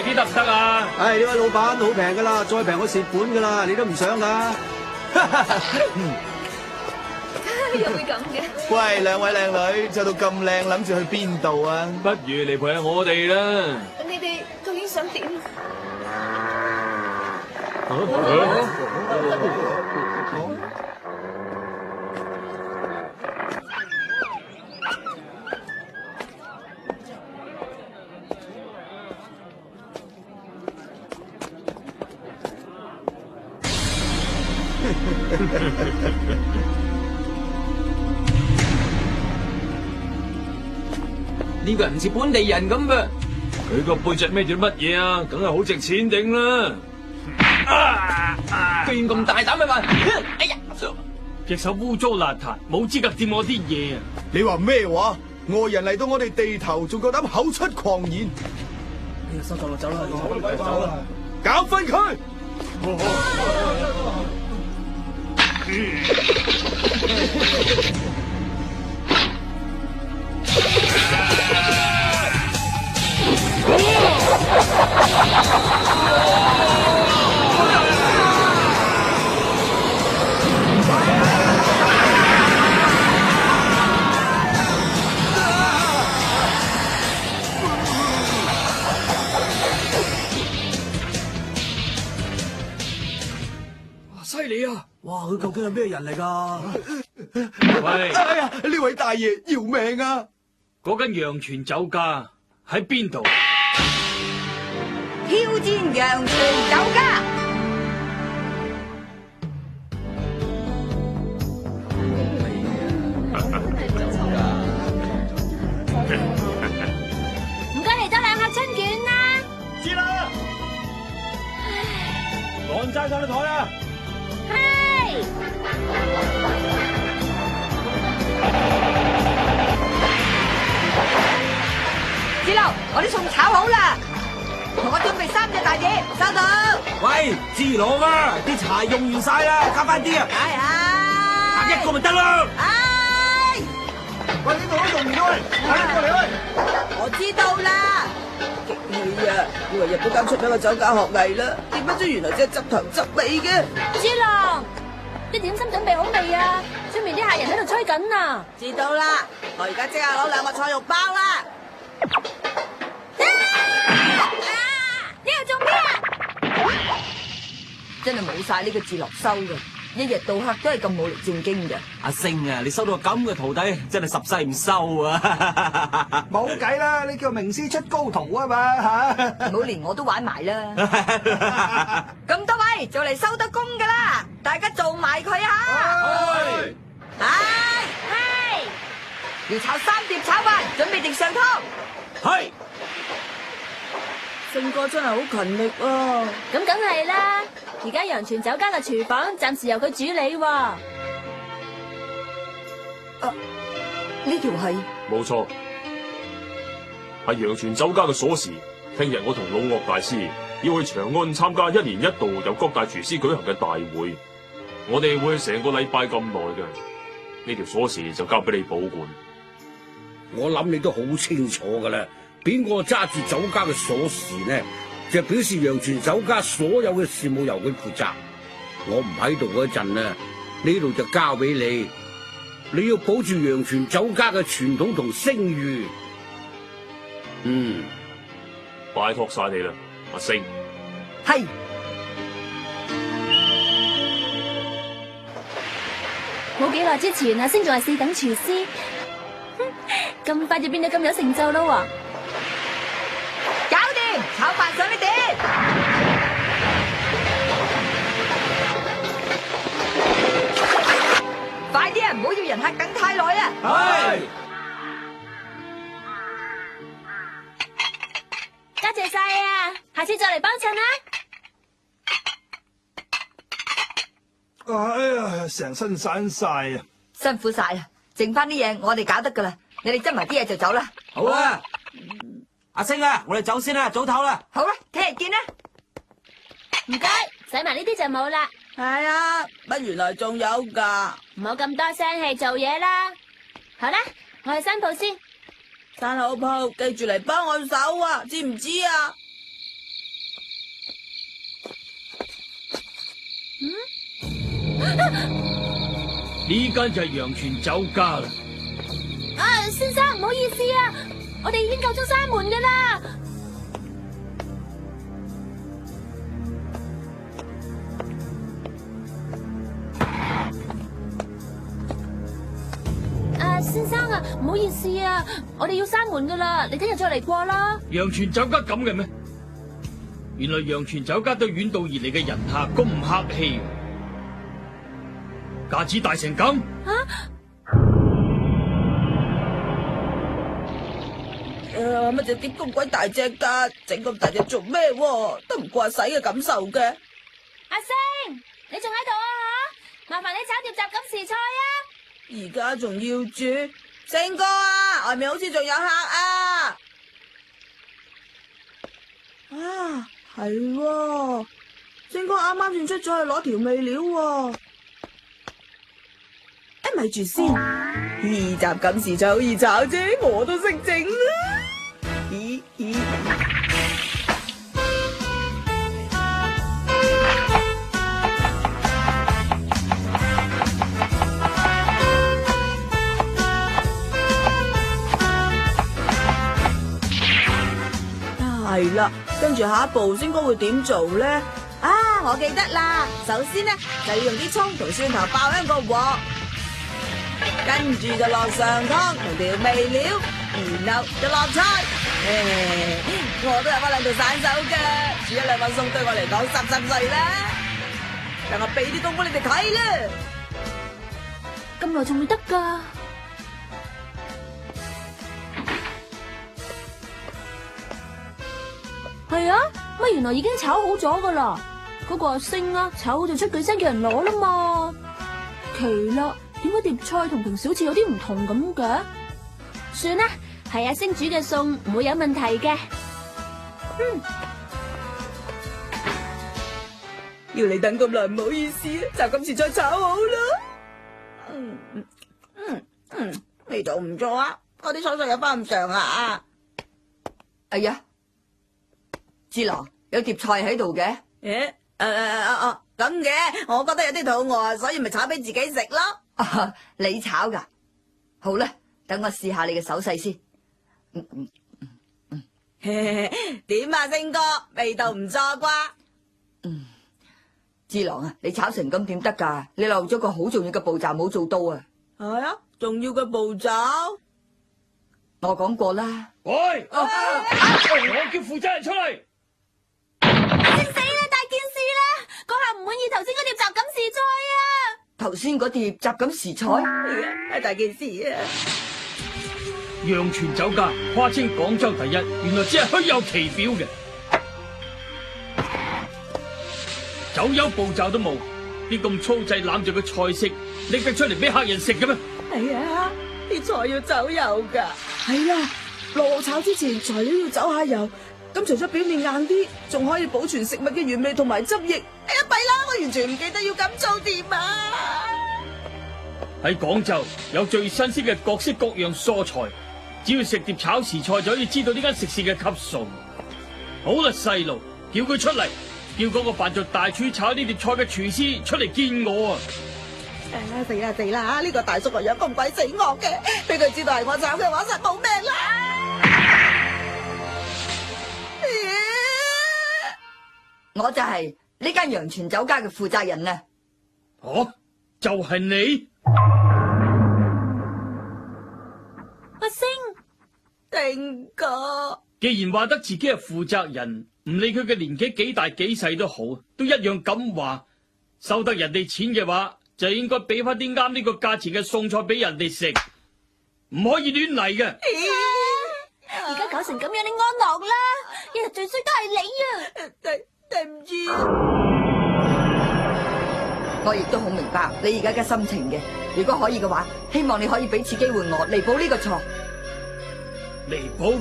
啲得唔得啊？唉，呢位老闆好平噶啦，再平我蝕本噶啦，你都唔想噶。又會咁嘅？喂，兩位靚女，着到咁靚，諗住去邊度啊？不如嚟陪下我哋啦。你哋究竟想點？呢個人唔似本地人咁噃。佢個背脊孭住乜嘢啊？梗係好值錢頂啦！居然咁大膽嘅話，哎呀！隻手污糟邋遢，冇資格掂我啲嘢啊！你話咩話？外人嚟到我哋地頭，仲夠膽口出狂言？收咗啦，走啦，走啦！搞分佢！犀利啊！哇，佢究竟係咩人嚟噶？喂，哎呀，呢位大爺要命啊！嗰間陽泉酒家喺邊度？挑戰陽泉酒家。唔該嚟多兩盒春卷啦！知啦，趕齋上你台啦！係。子龍，我啲餸炒好啦，同我準備3隻大碟，收到。喂，志朗啊，啲茶用完晒啦，加翻啲啊！哎一個咪得咯。哎，喂，呢度都用唔到，快啲過嚟喂！我知道啦。激氣啊！以為日本間出名嘅酒家學藝啦，點不知原來只係執頭執尾嘅。子龍，啲點心準備好未啊？出面啲客人喺度吹緊啊！知道啦，我而家即刻攞2個菜肉包啦。呢度做咩啊？真係冇晒呢個自樂修嘅，一日到黑都係咁冇力正經嘅。阿星啊，你收到個咁嘅徒弟，真係十世唔收啊！冇計啦，你叫名師出高徒啊嘛吓！唔好連我都玩埋啦。咁多位就嚟收得工噶啦，大家做埋佢啊！係，要炒3碟炒飯，準備定上湯。係。勝哥真係好勤力啊！咁梗係啦，而家陽泉酒家嘅廚房暫時由佢主理喎。呢條係冇錯，係陽泉酒家嘅鎖匙。聽日我同老岳大師要去長安參加1年1度由各大廚師舉行嘅大會，我哋會成個禮拜咁耐嘅。呢條鎖匙就交俾你保管。我諗你都好清楚噶啦，邊個揸住酒家嘅鎖匙呢？就表示陽泉酒家所有嘅事務由佢負責。我唔喺度嗰陣啊，呢度就交俾你。你要保住陽泉酒家嘅傳統同聲譽。拜託晒你啦，阿星。係。冇幾耐之前，阿星仲係4等廚師，咁快就變到咁有成就咯喎！搞掂，炒飯上呢碟。快啲啊，唔好要人客等太耐啊！係。多謝晒啊，下次再嚟幫襯啦。哎呀，成身散晒啊！辛苦晒啦，剩翻啲嘢我哋搞得噶啦，你哋執埋啲嘢就走啦。好啊，阿星啊，我哋走先啦，早唞啦。好啦，聽日見啦。唔該，洗埋呢啲就冇啦。係啊，乜原來仲有噶？唔好咁多聲氣，做嘢啦。好啦，我去新鋪先。山口鋪，記住嚟幫我手啊，知唔知啊？呢間就係陽泉酒家啦。先生唔好意思啊，我哋已經夠鐘閂門噶啦。先生啊，唔好意思啊，我哋要閂門噶啦，你聽日再嚟過啦。陽泉酒家咁嘅咩？原來陽泉酒家對遠道而嚟嘅人客咁唔客氣，架子大成咁。乜隻碟咁鬼大隻噶，整咁大隻做咩？都唔過洗嘅感受嘅。阿星，你仲喺度啊？吓，麻煩你炒碟雜錦時菜啊！而家仲要煮，星哥啊，外面好似仲有客啊！啊，係喎，星哥啱啱先出咗去攞調味料喎。咪住先，雜錦時菜好易炒啫，我都識整啦。咦？係啦，跟住下一步星哥會點做咧？啊，我記得啦，首先呢，就要用啲蔥同蒜頭爆香個鑊，跟住就落上湯同調味料，然後就落菜。我都有翻兩條散手嘅，煮一兩碗餸對我嚟講濕碎啦。等我俾啲功夫你哋睇啦。咁耐仲未得噶？係啊，乜原來已經炒好咗噶啦？嗰個阿星啊，炒好就出句聲叫人攞啦嘛。奇啦，點解碟菜同平時好似有啲唔同咁嘅？算啦，係阿星煮嘅餸，唔會有問題嘅。要你等咁耐，唔好意思，就今次再炒好啦。味道唔錯啊，我啲手勢有翻咁上下啊。哎呀！智郎有碟菜喺度嘅，咁嘅，我覺得有啲肚餓，所以咪炒俾自己食咯。你炒噶？好啦，等我試下你嘅手勢先。點啊，星哥，味道唔錯啩？智郎啊，你炒成咁點得噶？你漏咗個好重要嘅步驟冇做到啊！係啊，重要嘅步驟，我講過啦。喂，我叫負責人出嚟。死啦！大件事啦！嗰下唔滿意頭先嗰碟雜錦時菜啊！頭先嗰碟雜錦時菜係大件事啊！陽泉酒家誇稱廣州第一，原來只係虛有其表嘅，走有步驟都冇，啲咁粗製濫造嘅菜式拎得出嚟俾客人食嘅咩？係啊，啲菜要走油噶。係啦，落鑊炒之前材料要走下油。咁除咗表面硬啲，仲可以保存食物嘅原味同埋汁液。哎呀，弊啦，我完全唔記得要咁做掂啊！喺廣州有最新鮮嘅各式各樣蔬菜，只要食碟炒時菜就可以知道呢間食肆嘅級數。好啦，細路，叫佢出嚟，叫嗰個扮做大廚炒呢碟菜嘅廚師出嚟見我啊！死啦！呢個大叔個樣咁鬼死惡嘅，俾佢知道係我炒嘅話，實冇命啦！我就係呢間陽泉酒家嘅負責人啊！就係你，阿星，定哥。既然話得自己係負責人，唔理佢嘅年紀幾大幾細都好，都一樣咁話。收得人哋錢嘅話，就應該俾翻啲啱呢個價錢嘅餸菜俾人哋食，唔可以亂嚟嘅。而家搞成咁樣，你安樂啦！一日最衰都係你啊！對唔住，我亦都好明白你而家嘅心情嘅。如果可以嘅話，希望你可以俾次機會我彌補呢個錯。彌補？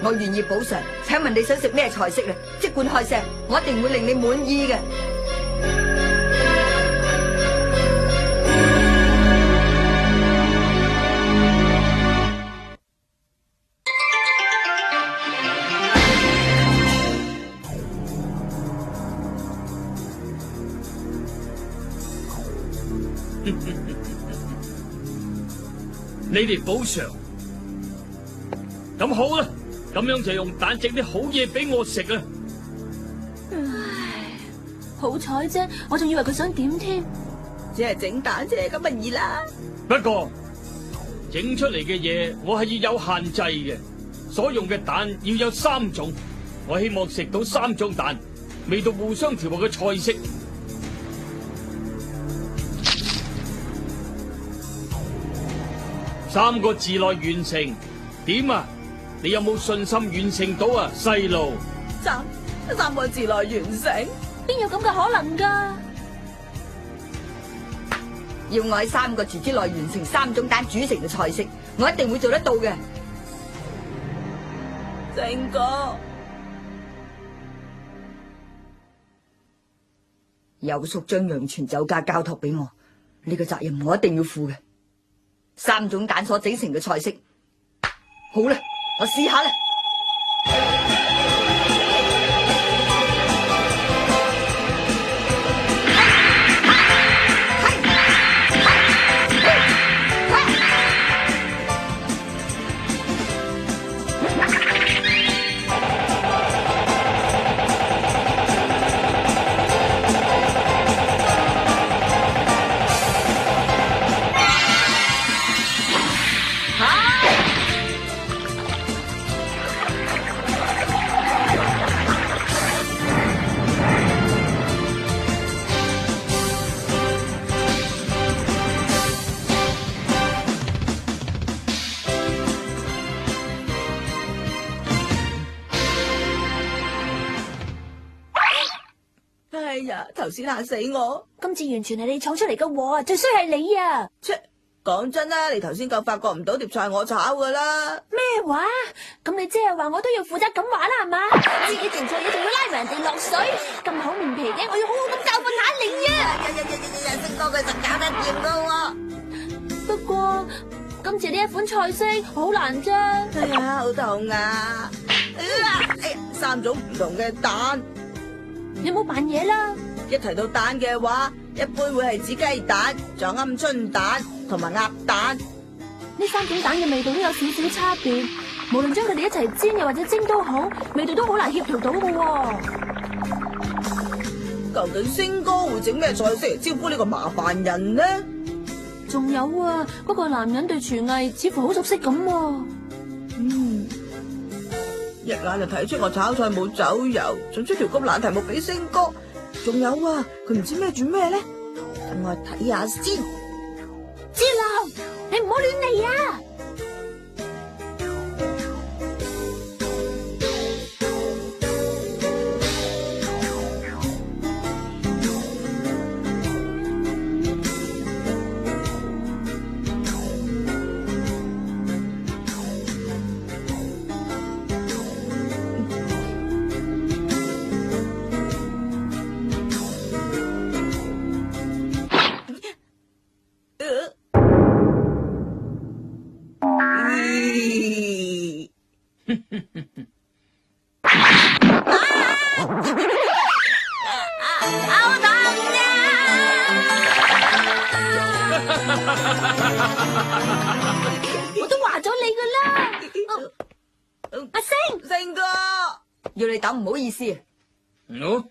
我願意補償。請問你想食咩菜式咧？即管開聲，我一定會令你滿意嘅。你哋補償。咁好啦，咁樣就用蛋整啲好嘢俾我食啦。好彩啫，我仲以為佢想點添。只係整蛋啫，咁咪易啦。不過整出嚟嘅嘢我係要有限制嘅，所用嘅蛋要有3種。我希望食到3種蛋，味道互相調和嘅菜式。3個字內完成，點啊？你有冇信心完成到啊，細路？三個字內完成，邊有咁嘅可能噶？要我喺3個字之內完成3種蛋煮成嘅菜式，我一定會做得到嘅。星哥，有叔將陽泉酒家交託俾我，呢個責任我一定要負嘅。3種蛋所整成嘅菜式，好啦，我試下啦。哎呀，頭先嚇死我！今次完全係你闖出嚟嘅禍啊！最衰係你啊！切，講真啦，你頭先夠發覺唔到碟菜我炒噶啦。咩話？咁你即係話我都要負責咁話啦，係嘛？自己做錯嘢仲要拉埋人哋落水，咁厚面皮嘅，我要好好咁教訓下你啊！星哥佢實搞得掂噶喎。不過今次呢一款菜式好難啫。哎呀，好痛啊！3種唔同嘅蛋。你冇扮嘢啦！一提到蛋嘅話，一般會係指雞蛋、仲有鵪鶉蛋同埋鴨蛋。呢3種蛋嘅味道都有少少差別，無論將佢哋一齊煎又或者蒸都好，味道都好難協調到嘅。究竟星哥會整咩菜式嚟招呼呢個麻煩人呢？仲有啊，嗰個男人對廚藝似乎好熟悉咁。一眼就睇出我炒菜冇走油，仲出條咁難題目俾星哥。仲有啊，佢唔知咩煮咩咧，等我睇下先。志龍，你唔好亂嚟啊！我都話咗你噶啦，阿星哥，要你等唔好意思。哦，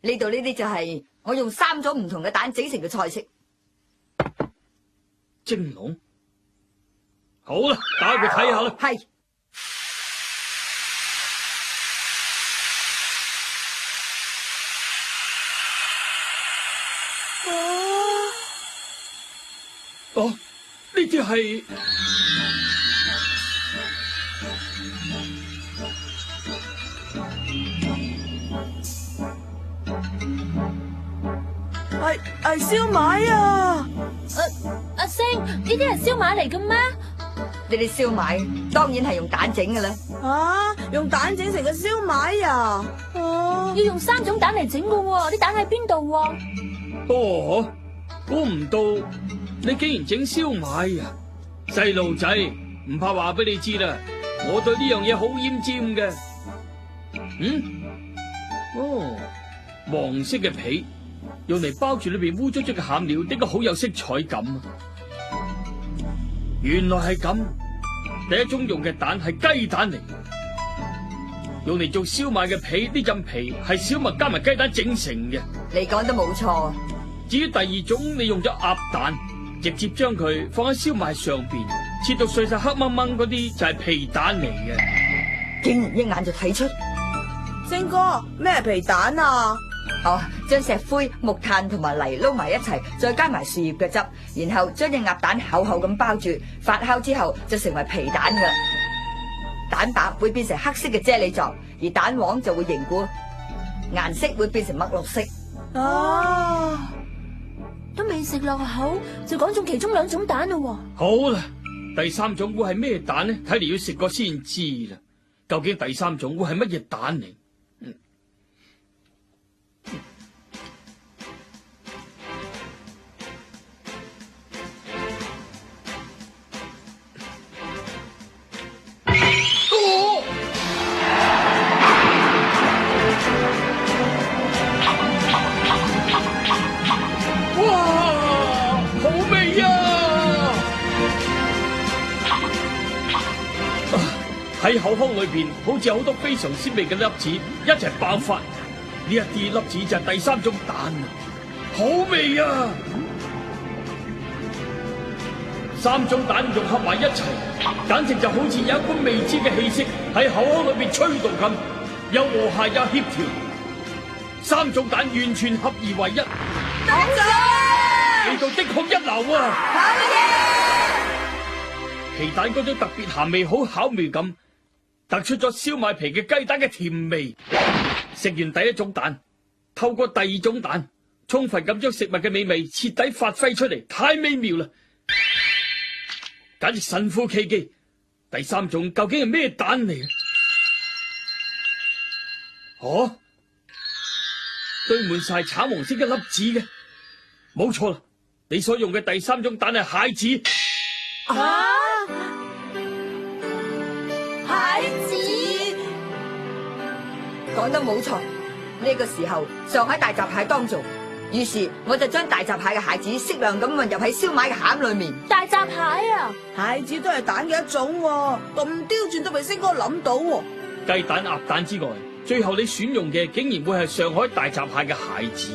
呢度呢啲就係我用3種唔同嘅蛋整成嘅菜式。蒸籠，好啦，打開佢睇下啦。係。哦，呢啲係燒賣啊！阿星，呢啲係燒賣嚟嘅咩？你哋燒賣當然係用蛋整㗎啦。用蛋整成嘅燒賣啊！要用3種蛋嚟整嘅喎，啲蛋喺邊度啊？哦，估唔到你竟然整燒賣啊！細路仔，唔怕話俾你知啦，我對呢樣嘢好奄尖嘅。哦，黃色嘅皮用嚟包住裏邊烏卒卒嘅餡料，的確好有色彩感啊！原來係咁。第一種用嘅蛋係雞蛋嚟，用嚟做燒賣嘅皮，呢陣皮係小麥加埋雞蛋整成嘅。你講得冇錯。至於第二種，你用咗鴨蛋，直接將佢放喺燒賣上邊，切到碎晒黑掹掹嗰啲就係皮蛋嚟嘅。竟然一眼就睇出。星哥，咩係皮蛋啊？哦，將石灰、木炭同埋泥撈埋一齊，再加埋樹葉嘅汁，然後將隻鴨蛋厚厚咁包住，發酵之後就成為皮蛋噶。蛋白會變成黑色嘅啫喱狀，而蛋黃就會凝固，顏色會變成墨綠色。哦，都未食落口就講中其中兩種蛋咯。好啦，第三種會係咩蛋呢？睇嚟要食過先知啦。究竟第三種會係乜嘢蛋嚟？喺口腔裏邊，好似有好多非常鮮味嘅粒子一齊爆發，呢一啲粒子就係第三種蛋啊！好味啊！三種蛋融合埋一齊，簡直就好似有一股未知嘅氣息喺口腔裏邊吹動咁，又和諧又協調。三種蛋完全合二為一，味道的確一流啊！皮蛋嗰種特別鹹味好巧妙咁，突出咗燒賣皮嘅雞蛋嘅甜味。食完第一種蛋，透過第二種蛋，充分咁將食物嘅美味徹底發揮出嚟，太美妙啦！簡直神乎其技。第三種究竟係咩蛋嚟啊？哦，堆滿晒橙黃色嘅粒子嘅，冇錯啦！你所用嘅第三種蛋係蟹子。啊！蟹子，講得冇錯。呢個時候，上海大閘蟹當造，於是我就將大閘蟹嘅蟹子適量咁混入喺燒賣嘅餡裏面。大閘蟹啊！蟹子都係蛋嘅一種喎，咁刁鑽都俾星哥諗到喎。雞蛋、鴨蛋之外，最後你選用嘅竟然會係上海大閘蟹嘅蟹子。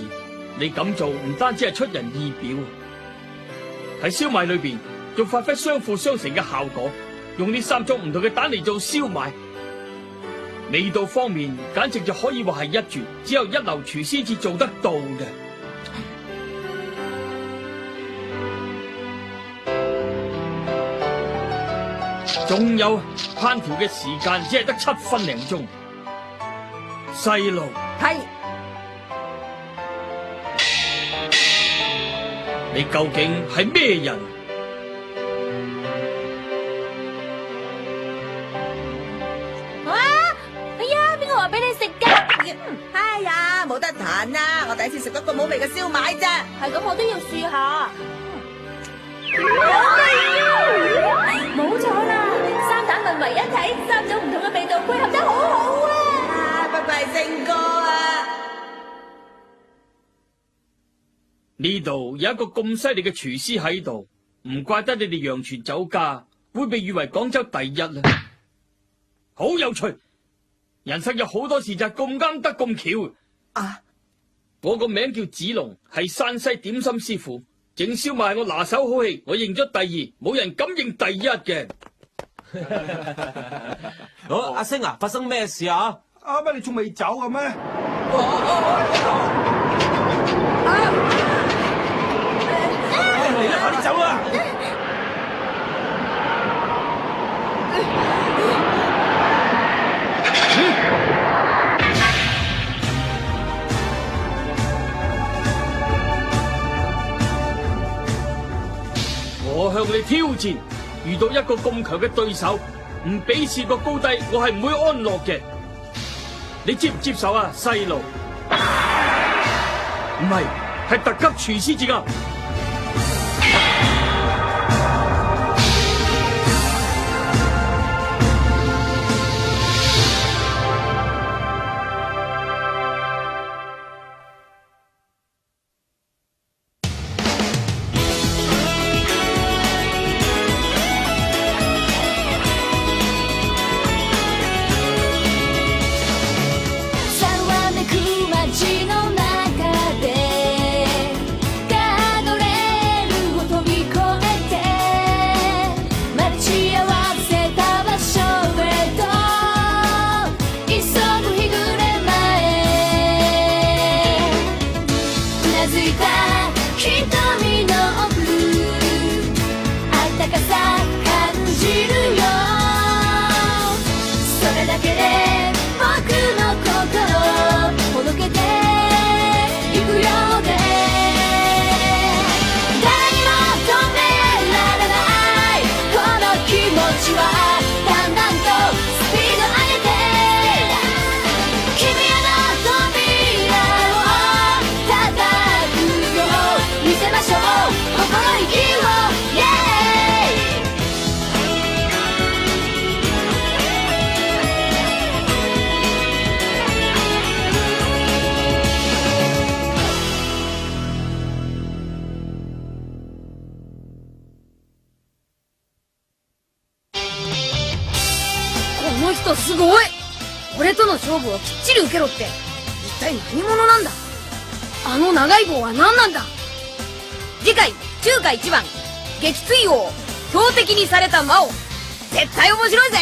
你咁做唔單止係出人意表，喺燒賣裏邊仲發揮相輔相成嘅效果。用呢三種唔同嘅蛋嚟做燒賣，味道方面簡直就可以話係一絕，只有一流廚師至做得到嘅。仲有烹調嘅時間只係得7分零鐘。細路，係你究竟係咩人？哎呀，冇得彈啦！我第一次食到咁好味嘅燒賣啫，係咁我都要試下。冇錯啦，三蛋混為一體，三種唔同嘅味道配合得好好啊！拜拜星哥啊！呢度有一個咁犀利嘅廚師喺度，唔怪得你哋陽泉酒家會被譽為廣州第一啦。好有趣。人生有好多事就係咁啱得咁巧啊！我個名叫子龍，係山西點心師傅，整燒賣係我拿手好戲，我認咗第二，冇人敢認第一嘅。好，阿星啊，發生咩事啊？乜你仲未走嘅咩？嚟啦，快啲走啊！我向你挑戰，遇到一個咁強嘅對手，唔比試個高低，我係唔會安樂嘅。你接唔接受啊，細路？唔係，係特級廚師至啱。の人すごい。俺との勝負をきっちり受けろって一体何者なんだ。あの長い棒は何なんだ。次回中華一番撃墜王標的にされた魔王、絶対面白いぜ。